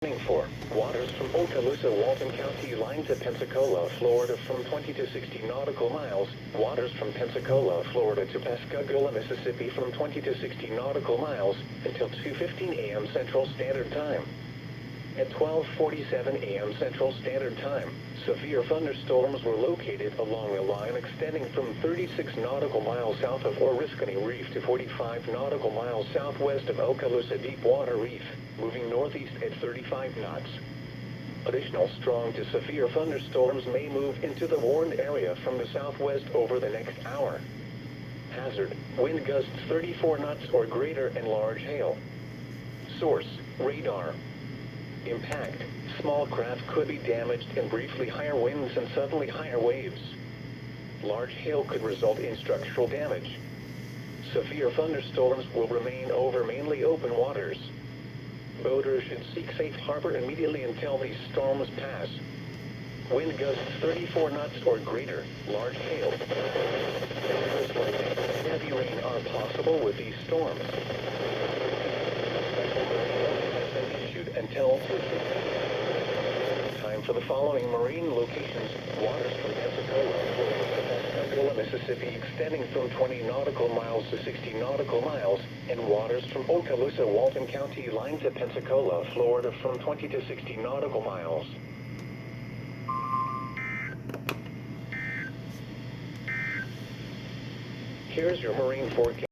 For waters from Okaloosa, Walton County line to Pensacola, Florida from 20 to 60 nautical miles. Waters from Pensacola, Florida to Pascagoula, Mississippi from 20 to 60 nautical miles until 2:15 a.m. Central Standard Time. At 12:47 a.m. Central Standard Time, severe thunderstorms were located along a line extending from 36 nautical miles south of Oriskany Reef to 45 nautical miles southwest of Okaloosa Deepwater Reef, moving northeast at 35 knots. Additional strong to severe thunderstorms may move into the warned area from the southwest over the next hour. Hazard: wind gusts 34 knots or greater and large hail. Source: radar. Impact: small craft could be damaged and briefly higher winds and suddenly higher waves. Large hail could result in structural damage. Severe thunderstorms will remain over mainly open waters. Boaters should seek safe harbor immediately until these storms pass. Wind gusts 34 knots or greater, large hail. Dangerous lightning and heavy rain are possible with these storms. Until time for the following marine locations: waters from Pensacola, Florida to Pascagoula, Mississippi, extending from 20 nautical miles to 60 nautical miles, and waters from Okaloosa, Walton County line to Pensacola, Florida from 20 to 60 nautical miles. Here's your marine forecast.